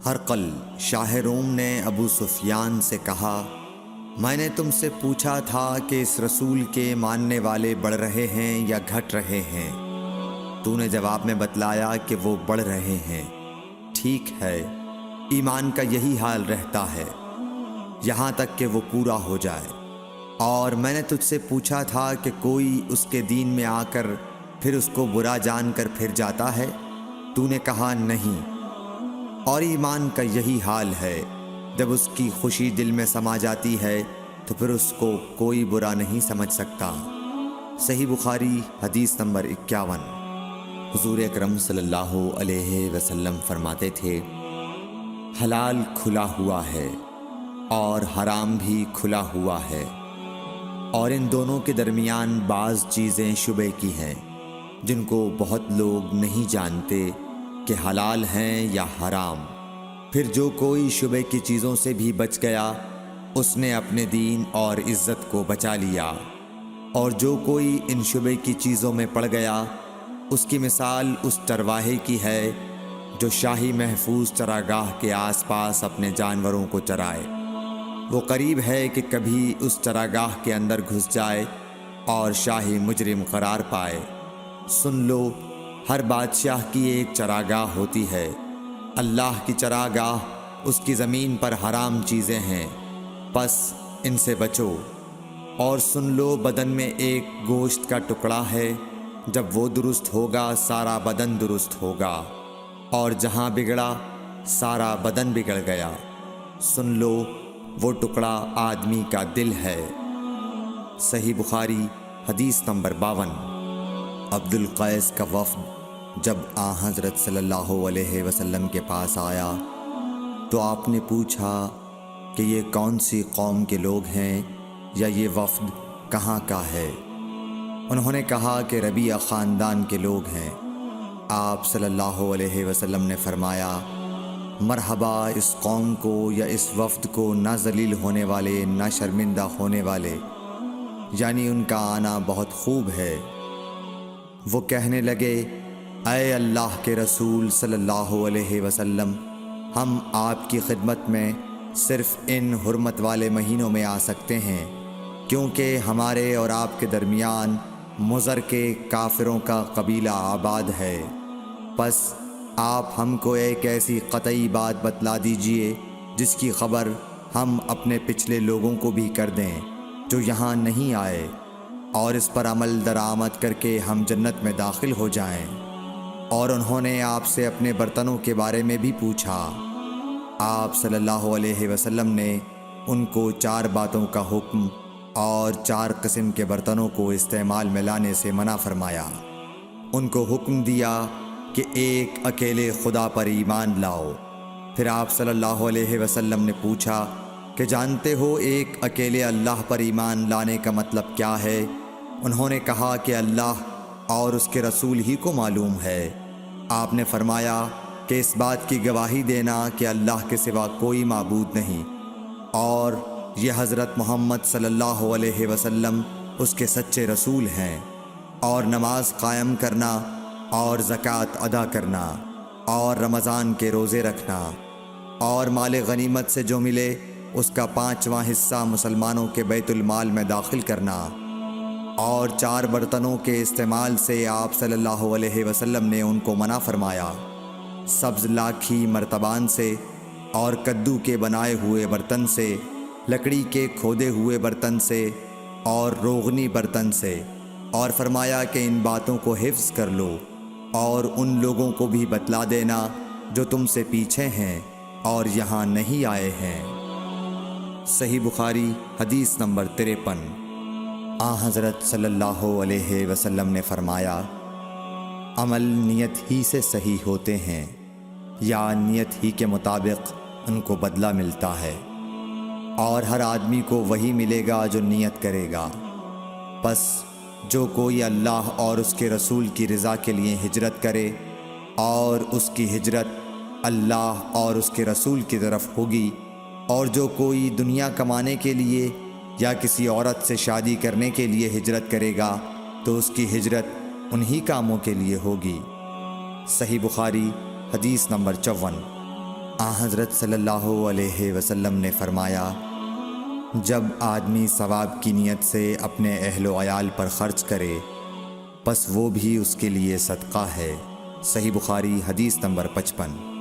ہرقل شاہ روم نے ابو سفیان سے کہا، میں نے تم سے پوچھا تھا کہ اس رسول کے ماننے والے بڑھ رہے ہیں یا گھٹ رہے ہیں؟ تو نے جواب میں بتلایا کہ وہ بڑھ رہے ہیں۔ ٹھیک ہے، ایمان کا یہی حال رہتا ہے یہاں تک کہ وہ پورا ہو جائے۔ اور میں نے تجھ سے پوچھا تھا کہ کوئی اس کے دین میں آ کر پھر اس کو برا جان کر پھر جاتا ہے؟ تو نے کہا نہیں۔ اور ایمان کا یہی حال ہے، جب اس کی خوشی دل میں سما جاتی ہے تو پھر اس کو کوئی برا نہیں سمجھ سکتا۔ صحیح بخاری حدیث نمبر 51۔ حضور اکرم صلی اللہ علیہ وسلم فرماتے تھے، حلال کھلا ہوا ہے اور حرام بھی کھلا ہوا ہے، اور ان دونوں کے درمیان بعض چیزیں شبے کی ہیں جن کو بہت لوگ نہیں جانتے کہ حلال ہیں یا حرام۔ پھر جو کوئی شبے کی چیزوں سے بھی بچ گیا اس نے اپنے دین اور عزت کو بچا لیا، اور جو کوئی ان شبے کی چیزوں میں پڑ گیا اس کی مثال اس چرواہے کی ہے جو شاہی محفوظ چراگاہ کے آس پاس اپنے جانوروں کو چرائے۔ وہ قریب ہے کہ کبھی اس چراگاہ کے اندر گھس جائے اور شاہی مجرم قرار پائے۔ سن لو، ہر بادشاہ کی ایک چراگاہ ہوتی ہے، اللہ کی چراگاہ اس کی زمین پر حرام چیزیں ہیں، پس ان سے بچو۔ اور سن لو، بدن میں ایک گوشت کا ٹکڑا ہے، جب وہ درست ہوگا سارا بدن درست ہوگا، اور جہاں بگڑا سارا بدن بگڑ گیا۔ سن لو، وہ ٹکڑا آدمی کا دل ہے۔ صحیح بخاری حدیث نمبر 52۔ عبد القیس کا وفد جب حضرت صلی اللہ علیہ وسلم کے پاس آیا تو آپ نے پوچھا کہ یہ کون سی قوم کے لوگ ہیں یا یہ وفد کہاں کا ہے؟ انہوں نے کہا کہ ربیعہ خاندان کے لوگ ہیں۔ آپ صلی اللہ علیہ وسلم نے فرمایا، مرحبا اس قوم کو یا اس وفد کو، نہ ذلیل ہونے والے نہ شرمندہ ہونے والے، یعنی ان کا آنا بہت خوب ہے۔ وہ کہنے لگے، اے اللہ کے رسول صلی اللہ علیہ وسلم، ہم آپ کی خدمت میں صرف ان حرمت والے مہینوں میں آ سکتے ہیں، کیونکہ ہمارے اور آپ کے درمیان مضر کے کافروں کا قبیلہ آباد ہے۔ پس آپ ہم کو ایک ایسی قطعی بات بتلا دیجئے جس کی خبر ہم اپنے پچھلے لوگوں کو بھی کر دیں جو یہاں نہیں آئے، اور اس پر عمل درآمد کر کے ہم جنت میں داخل ہو جائیں۔ اور انہوں نے آپ سے اپنے برتنوں کے بارے میں بھی پوچھا۔ آپ صلی اللہ علیہ وسلم نے ان کو 4 باتوں کا حکم اور 4 قسم کے برتنوں کو استعمال میں لانے سے منع فرمایا۔ ان کو حکم دیا کہ ایک اکیلے خدا پر ایمان لاؤ۔ پھر آپ صلی اللہ علیہ وسلم نے پوچھا کہ جانتے ہو ایک اکیلے اللہ پر ایمان لانے کا مطلب کیا ہے؟ انہوں نے کہا کہ اللہ اور اس کے رسول ہی کو معلوم ہے۔ آپ نے فرمایا کہ اس بات کی گواہی دینا کہ اللہ کے سوا کوئی معبود نہیں، اور یہ حضرت محمد صلی اللہ علیہ وسلم اس کے سچے رسول ہیں، اور نماز قائم کرنا اور زکوٰۃ ادا کرنا اور رمضان کے روزے رکھنا، اور مال غنیمت سے جو ملے اس کا 5واں حصہ مسلمانوں کے بیت المال میں داخل کرنا۔ اور 4 برتنوں کے استعمال سے آپ صلی اللہ علیہ وسلم نے ان کو منع فرمایا، سبز لاکھی مرتبان سے، اور کدو کے بنائے ہوئے برتن سے، لکڑی کے کھودے ہوئے برتن سے، اور روغنی برتن سے، اور فرمایا کہ ان باتوں کو حفظ کر لو اور ان لوگوں کو بھی بتلا دینا جو تم سے پیچھے ہیں اور یہاں نہیں آئے ہیں۔ صحیح بخاری حدیث نمبر 53۔ حضرت صلی اللہ علیہ وسلم نے فرمایا، عمل نیت ہی سے صحیح ہوتے ہیں، یا نیت ہی کے مطابق ان کو بدلہ ملتا ہے، اور ہر آدمی کو وہی ملے گا جو نیت کرے گا۔ پس جو کوئی اللہ اور اس کے رسول کی رضا کے لیے ہجرت کرے اور اس کی ہجرت اللہ اور اس کے رسول کی طرف ہوگی، اور جو کوئی دنیا کمانے کے لیے یا کسی عورت سے شادی کرنے کے لیے ہجرت کرے گا تو اس کی ہجرت انہی کاموں کے لیے ہوگی۔ صحیح بخاری حدیث نمبر 54۔ آن حضرت صلی اللہ علیہ وسلم نے فرمایا، جب آدمی ثواب کی نیت سے اپنے اہل و عیال پر خرچ کرے پس وہ بھی اس کے لیے صدقہ ہے۔ صحیح بخاری حدیث نمبر 55۔